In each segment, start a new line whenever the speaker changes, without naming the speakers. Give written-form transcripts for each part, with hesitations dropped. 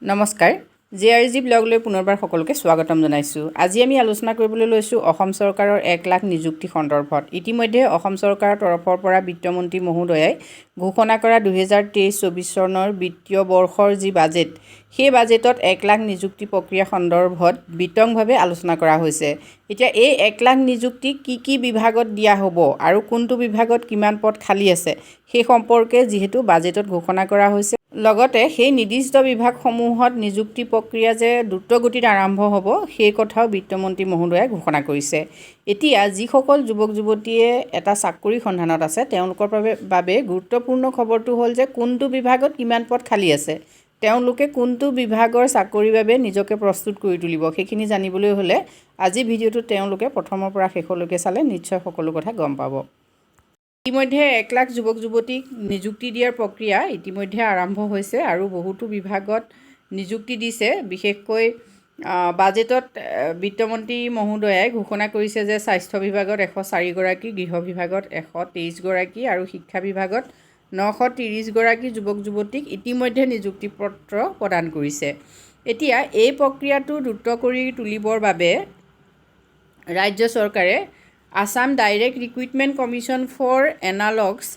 নমস্কাৰ জিআৰজি ব্লগলৈ পুনৰবাৰ সকলোকে স্বাগতম জনাইছোঁ। আজি আমি আলোচনা কৰিবলৈ লৈছোঁ অসম চৰকাৰৰ 1 লাখ নিযুক্তি সন্দৰ্ভত। ইতিমধ্যে অসম চৰকাৰৰ তৰফৰ পৰা বিত্তমন্ত্ৰী মহোদয়াই ঘোষণা কৰা 2023-24 চনৰ বিত্তীয় বৰ্ষৰ যি বাজেট, সেই বাজেটত 1 লাখ নিযুক্তি প্ৰক্ৰিয়া সন্দৰ্ভত বিতংভাৱে আলোচনা কৰা হৈছে। এতিয়া এই 1 লাখ নিযুক্তি কি বিভাগত দিয়া হ'ব আৰু কোনটো বিভাগত কিমান পদ খালী আছে সেই সম্পৰ্কে যিহেতু বাজেটত ঘোষণা কৰা হৈছে, লগতে সেই নিৰ্দিষ্ট বিভাগসমূহত নিযুক্তি প্ৰক্ৰিয়া যে দ্ৰুতগতিত আৰম্ভ হ'ব সেই কথাও বিত্তমন্ত্ৰী মহোদয়ে ঘোষণা কৰিছে। এতিয়া যিসকল যুৱক যুৱতীয়ে এটা চাকৰি সন্ধানত আছে তেওঁলোকৰ বাবে গুৰুত্বপূৰ্ণ খবৰটো হ'ল যে কোনটো বিভাগত কিমান পদ খালী আছে, তেওঁলোকে কোনটো বিভাগৰ চাকৰিৰ বাবে নিজকে প্ৰস্তুত কৰি তুলিব, সেইখিনি জানিবলৈ হ'লে আজি ভিডিঅ'টো তেওঁলোকে প্ৰথমৰ পৰা শেষলৈকে চালে নিশ্চয় সকলো কথা গম পাব। ইতিমধ্যে 1 লাখ যুৱক যুৱতীক নিযুক্তি দিয়াৰ প্ৰক্ৰিয়া ইতিমধ্যে আৰম্ভ হৈছে আৰু বহুতো বিভাগত নিযুক্তি দিছে। বিশেষকৈ বাজেটত বিত্তমন্ত্ৰী মহোদয়াই ঘোষণা কৰিছে যে স্বাস্থ্য বিভাগত 104 গৰাকী, গৃহ বিভাগত 123 গৰাকী আৰু শিক্ষা বিভাগত 930 গৰাকী যুৱক যুৱতীক ইতিমধ্যে নিযুক্তি পত্ৰ প্ৰদান কৰিছে। এতিয়া এই প্ৰক্ৰিয়াটো দ্ৰুত কৰি তুলিবৰ বাবে ৰাজ্য চৰকাৰে Assam direct recruitment commission for analogous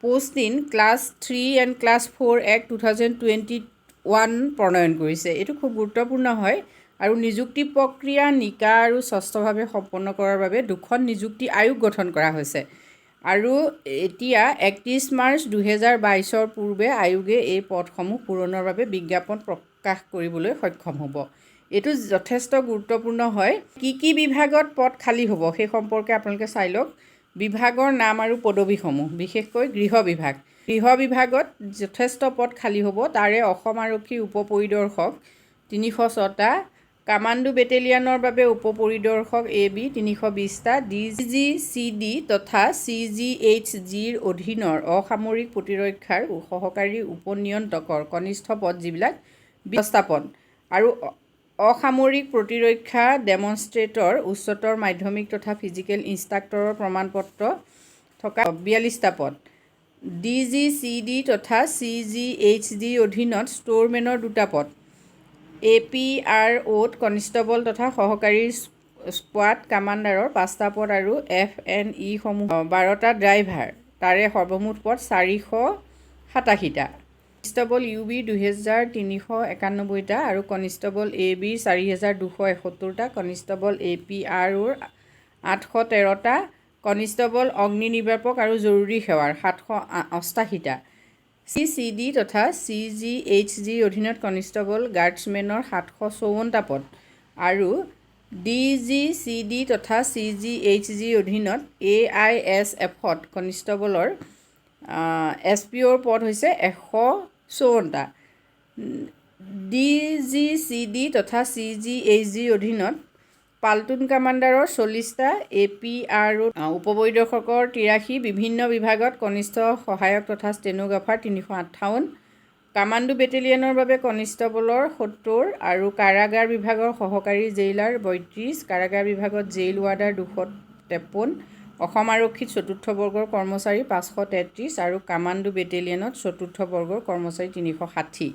post in class 3 and class 4 act 2021 প্ৰণয়ন কৰিছে। এইটো খুব গুৰুত্বপূৰ্ণ হয় আৰু নিযুক্তি প্ৰক্ৰিয়া নিকা আৰু স্বচ্ছভাৱে সম্পন্ন কৰাৰ বাবে 2খন নিযুক্তি আয়োগ গঠন কৰা হৈছে আৰু এতিয়া 31 মাৰ্চ 2022 পূৰ্বে আয়োগে এই পদসমূহ পূৰণৰ বাবে বিজ্ঞাপন প্ৰকাশ কৰিবলৈ সক্ষম হ'ব। এইটো যথেষ্ট গুৰুত্বপূৰ্ণ হয়। কি বিভাগত পদ খালী হ'ব সেই সম্পৰ্কে আপোনালোকে চাই লওক। বিভাগৰ নাম আৰু পদবীসমূহ, বিশেষকৈ গৃহ বিভাগত যথেষ্ট পদ খালী হ'ব। তাৰে অসম আৰক্ষীৰ উপ পৰিদৰ্শক 306টা, কামাণ্ডো বেটেলিয়ানৰ বাবে উপ পৰিদৰ্শক AB 320টা, DGCD তথা CGHGৰ অধীনৰ অসামৰিক প্ৰতিৰক্ষাৰ সহকাৰী উপ নিয়ন্ত্ৰকৰ কনিষ্ঠ পদ যিবিলাক ব্যৱস্থাপন আৰু অসামৰিক প্ৰতিৰক্ষা ডেমনষ্ট্ৰেটৰ উচ্চতৰ মাধ্যমিক তথা ফিজিকেল ইনষ্ট্ৰাক্টৰৰ প্ৰমাণপত্ৰ থকা 42টা পদ, DGCD তথা CGHGৰ অধীনত ষ্ট'ৰমেনৰ 2টা পদ, APROত কনিষ্টেবল তথা সহকাৰী স্কোৱাড কামাণ্ডাৰৰ 5টা পদ আৰু FNE সমূহ 12টা ড্ৰাইভাৰ, তাৰে সৰ্বমুঠ পদ 487টা, কনিষ্টেবল UB 2391টা আৰু কনিষ্টেবল AB 4271টা, কনিষ্টেবল APROৰ 813টা, কনিষ্টেবল অগ্নি নিৰ্বাপক আৰু জৰুৰী সেৱাৰ 788টা, CCD তথা CGHGৰ অধীনত কনিষ্টেবল গাৰ্ডছমেনৰ 754টা পদ আৰু DGCD তথা CGHGৰ অধীনত AISFত কনিষ্টেবলৰ SPOৰ পদ হৈছে 154টা, DGCD তথা CGHGৰ অধীনত পাল্টুন কামাণ্ডাৰৰ 40টা, APROত উপপৰিদৰ্শকৰ 83, বিভিন্ন বিভাগত কনিষ্ঠ সহায়ক তথা ষ্টেনোগ্ৰাফাৰ 358, কামাণ্ডো বেটেলিয়নৰ বাবে কনিষ্টেবলৰ 70 আৰু কাৰাগাৰ বিভাগৰ সহকাৰী জেইলাৰ 32, কাৰাগাৰ বিভাগত জেইল ৱাৰ্ডাৰ 253, অসম আৰক্ষীত 4ৰ্থ বৰ্গৰ কৰ্মচাৰী 533 আৰু কামাণ্ডো বেটেলিয়নত 4ৰ্থ বৰ্গৰ কৰ্মচাৰী 360।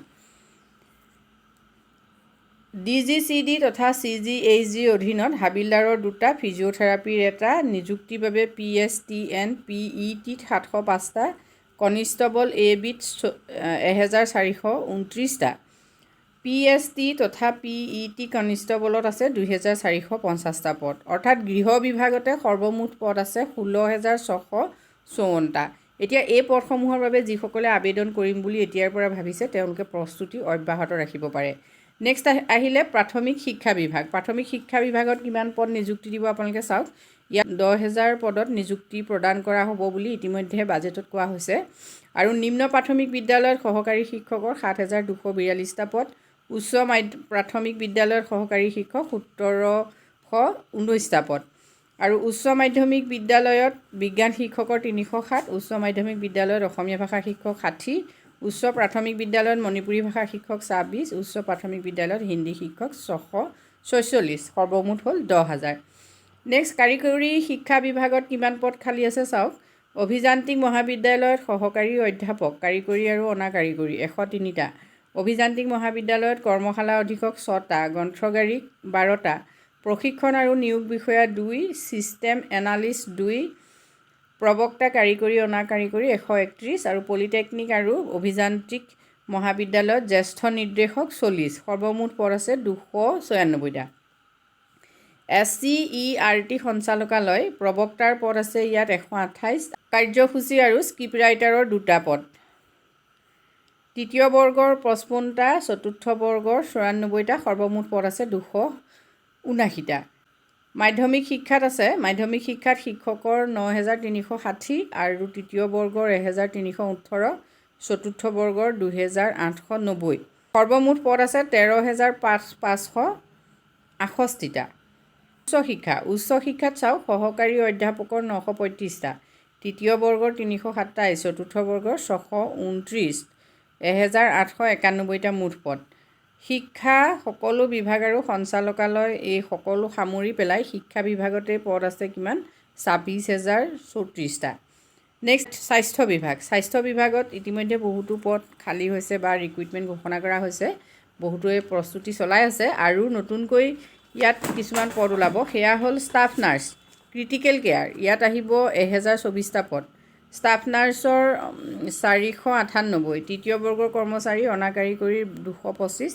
DGCD তথা CGHGৰ অধীনত হাবিলদাৰৰ 2টা, ফিজিঅ'থেৰাপিৰ 1টা, নিযুক্তিৰ বাবে PSTN PETত 705টা, কনিষ্টেবল ABত 1429টা, PST তথা PET কনিষ্টেবলত আছে 2450টা পদ। অৰ্থাৎ গৃহ বিভাগতে সৰ্বমুঠ পদ আছে 16654টা। এতিয়া এই পদসমূহৰ বাবে যিসকলে আবেদন কৰিম বুলি এতিয়াৰ পৰা ভাবিছে তেওঁলোকে প্ৰস্তুতি অব্যাহত ৰাখিব পাৰে। নেক্সট আহিলে প্ৰাথমিক শিক্ষা বিভাগ। প্ৰাথমিক শিক্ষা বিভাগত কিমান পদ নিযুক্তি দিব আপোনালোকে চাওক। ইয়াত 10,000 পদত নিযুক্তি প্ৰদান কৰা হ'ব বুলি ইতিমধ্যে বাজেটত কোৱা হৈছে আৰু নিম্ন প্ৰাথমিক বিদ্যালয়ত সহকাৰী শিক্ষকৰ 7,242টা পদ, উচ্চ প্ৰাথমিক বিদ্যালয়ত সহকাৰী শিক্ষক 1,719টা পদ আৰু উচ্চ মাধ্যমিক বিদ্যালয়ত বিজ্ঞান শিক্ষকৰ 307, উচ্চ মাধ্যমিক বিদ্যালয়ত অসমীয়া ভাষা শিক্ষক 60, উচ্চ প্ৰাথমিক বিদ্যালয়ত মণিপুৰী ভাষা শিক্ষক 26, উচ্চ প্ৰাথমিক বিদ্যালয়ত হিন্দী শিক্ষক 646, সৰ্বমুঠ হ'ল 10,000। নেক্সট কাৰিকৰী শিক্ষা বিভাগত কিমান পদ খালী আছে চাওক। অভিযান্ত্ৰিক মহাবিদ্যালয়ত সহকাৰী অধ্যাপক কাৰিকৰী আৰু অনা কাৰিকৰী 103টা, অভিযান্ত্ৰিক মহাবিদ্যালয়ত কৰ্মশালা অধীক্ষক 6টা, গ্ৰন্থগাৰী 12টা, প্ৰশিক্ষণ আৰু নিয়োগ বিষয়া 2, ছিষ্টেম এনালিষ্ট 2, প্ৰবক্তা কাৰিকৰী অনা কাৰিকৰী 131 আৰু পলিটেকনিক আৰু অভিযান্ত্ৰিক মহাবিদ্যালয়ত জ্যেষ্ঠ নিৰ্দেশক 40। সৰ্বমুঠ পদ আছে 296টা। SCERT সঞ্চালকালয় প্ৰবক্তাৰ পদ আছে ইয়াত 128, কাৰ্যসূচী আৰু স্ক্ৰিপ্ট ৰাইটাৰৰ 2টা পদ। তৃতীয় বৰ্গৰ 55টা, চতুৰ্থ বৰ্গৰ 94টা, সৰ্বমুঠ পদ আছে 279টা। মাধ্যমিক শিক্ষাত আছে, মাধ্যমিক শিক্ষাত শিক্ষকৰ 9360 আৰু তৃতীয় বৰ্গৰ 1318, চতুৰ্থ বৰ্গৰ 2890। সৰ্বমুঠ পদ আছে 13568টা। উচ্চ শিক্ষাত চাওক, সহকাৰী অধ্যাপকৰ 935টা, তৃতীয় বৰ্গৰ 327, চতুৰ্থ বৰ্গৰ 629, 1891টা মুঠ পদ। শিক্ষা সকলো বিভাগ আৰু সঞ্চালকালয় এই সকলো সামৰি পেলাই শিক্ষা বিভাগতে পদ আছে কিমান? 26,034টা। নেক্সট স্বাস্থ্য বিভাগ। স্বাস্থ্য বিভাগত ইতিমধ্যে বহুতো পদ খালী হৈছে বা ৰিক্ৰুইটমেণ্ট ঘোষণা কৰা হৈছে, বহুতোৱে প্ৰস্তুতি চলাই আছে আৰু নতুনকৈ ইয়াত কিছুমান পদ ওলাব। সেয়া হ'ল ষ্টাফ নাৰ্ছ, ক্ৰিটিকেল কেয়াৰ, ইয়াত আহিব 1024টা পদ। ষ্টাফ নাৰ্ছৰ 498, তৃতীয় বৰ্গৰ কৰ্মচাৰী অনা কাৰিকৰীৰ 225,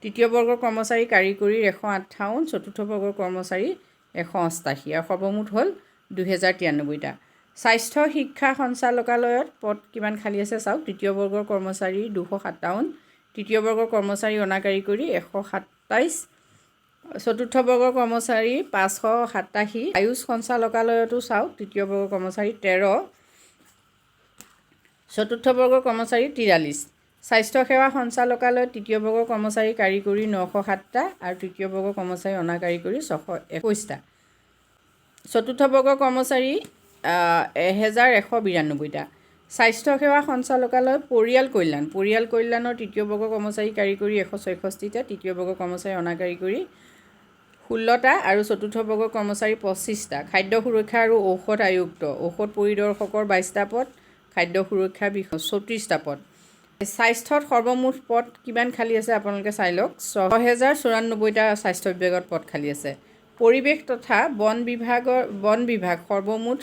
তৃতীয় বৰ্গৰ কৰ্মচাৰী কাৰিকৰীৰ 158, চতুৰ্থ বৰ্গৰ কৰ্মচাৰী 188 আৰু সৰ্বমুঠ হ'ল 2093টা। স্বাস্থ্য শিক্ষা সঞ্চালকালয়ত পদ কিমান খালী আছে চাওক, তৃতীয় বৰ্গৰ কৰ্মচাৰী 257, তৃতীয় বৰ্গৰ কৰ্মচাৰী অনা কাৰিকৰী 127, চতুৰ্থ বৰ্গৰ কৰ্মচাৰী 587। আয়ুষ সঞ্চালকালয়তো চাওক, তৃতীয় বৰ্গৰ কৰ্মচাৰী 13, চতুৰ্থ বৰ্গৰ কৰ্মচাৰী 43। স্বাস্থ্য সেৱা সঞ্চালকালয়ত তৃতীয় বৰ্গৰ কৰ্মচাৰী কাৰিকৰী 907টা আৰু তৃতীয় বৰ্গৰ কৰ্মচাৰী অনা কাৰিকৰী 621টা। চতুৰ্থ বৰ্গৰ কৰ্মচাৰী 1192টা। স্বাস্থ্য সেৱা সঞ্চালকালয় পৰিয়াল কল্যাণৰ তৃতীয় বৰ্গৰ কৰ্মচাৰী কাৰিকৰী 164টা, তৃতীয় বৰ্গৰ কৰ্মচাৰী অনা কাৰিকৰী 16টা আৰু চতুৰ্থ বৰ্গৰ কৰ্মচাৰী 25টা। খাদ্য সুৰক্ষা আৰু ঔষধ আয়ুক্ত, ঔষধ পৰিদৰ্শকৰ 22টা পদ, খাদ্য সুৰক্ষা বিষয় 34টা পদ। স্বাস্থ্যত সৰ্বমুঠ পদ কিমান খালী আছে আপোনালোকে চাই লওক, 6094টা স্বাস্থ্য বিভাগত পদ খালী আছে। পৰিৱেশ তথা বন বিভাগ সৰ্বমুঠ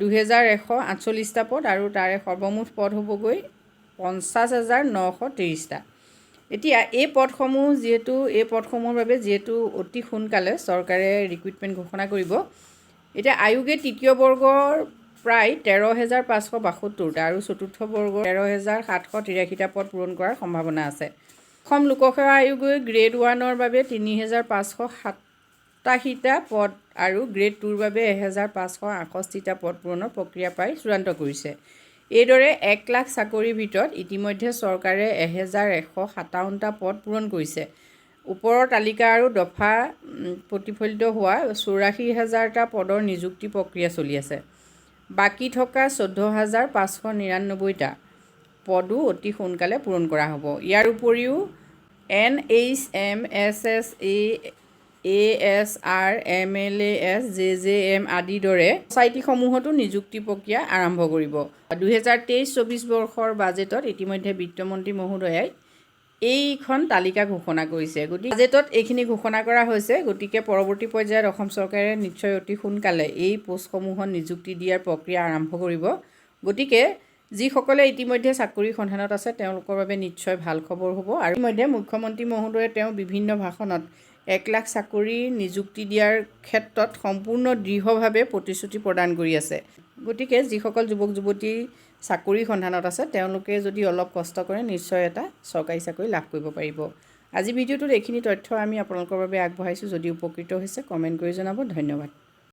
2148টা পদ আৰু তাৰে সৰ্বমুঠ পদ হ'বগৈ 50,930টা। এতিয়া এই পদসমূহৰ বাবে যিহেতু অতি সোনকালে চৰকাৰে ৰিক্ৰুইটমেণ্ট ঘোষণা কৰিব, এতিয়া আয়োগে তৃতীয় বৰ্গৰ প্ৰায় 13,572টা আৰু চতুৰ্থ বৰ্গৰ 13,783টা পদ পূৰণ কৰাৰ সম্ভাৱনা আছে। অসম লোকসেৱা আয়োগে গ্ৰেড 1ৰ বাবে 3,587টা পদ আৰু গ্ৰেড 2ৰ বাবে 1,568টা পদ পূৰণৰ প্ৰক্ৰিয়া প্ৰায় চূড়ান্ত কৰিছে। এইদৰে 1 লাখ চাকৰিৰ ভিতৰত ইতিমধ্যে চৰকাৰে 1,157টা পদ পূৰণ কৰিছে। ওপৰৰ তালিকা আৰু দফা প্ৰতিফলিত হোৱা 84,000টা পদৰ নিযুক্তি প্ৰক্ৰিয়া চলি আছে। বাকী থকা 14,599টা পদো অতি সোনকালে পূৰণ কৰা হ'ব। ইয়াৰ উপৰিও NHMSS, ASR, MLAS, JJM আদিৰ দৰে ছ'চাইটিসমূহতো নিযুক্তি প্ৰক্ৰিয়া আৰম্ভ কৰিব। 2023-24 বৰ্ষৰ বাজেটত ইতিমধ্যে বিত্তমন্ত্ৰী মহোদয়াই এইখন তালিকা ঘোষণা কৰিছে। গতিকে বাজেটত এইখিনি ঘোষণা কৰা হৈছে, গতিকে পৰৱৰ্তী পৰ্যায়ত অসম চৰকাৰে নিশ্চয় অতি সোনকালে এই পোষ্টসমূহত নিযুক্তি দিয়াৰ প্ৰক্ৰিয়া আৰম্ভ কৰিব। গতিকে যিসকলে ইতিমধ্যে চাকৰি সন্ধানত আছে তেওঁলোকৰ বাবে নিশ্চয় ভাল খবৰ হ'ব। আৰু ইতিমধ্যে মুখ্যমন্ত্ৰী মহোদয়ে তেওঁ বিভিন্ন ভাষণত 1 লাখ চাকৰি নিযুক্তি দিয়াৰ ক্ষেত্ৰত সম্পূৰ্ণ দৃঢ়ভাৱে প্ৰতিশ্ৰুতি প্ৰদান কৰি আছে। গতিকে যিসকল যুৱক যুৱতী চাকৰি সন্ধানত আছে তেওঁলোকে যদি অলপ কষ্ট কৰে নিশ্চয় এটা চৰকাৰী চাকৰি লাভ কৰিব পাৰিব। আজি ভিডিঅ'টোত এইখিনি তথ্য আমি আপোনালোকৰ বাবে আগবঢ়াইছোঁ। যদি উপকৃত হৈছে কমেণ্ট কৰি জনাব। ধন্যবাদ।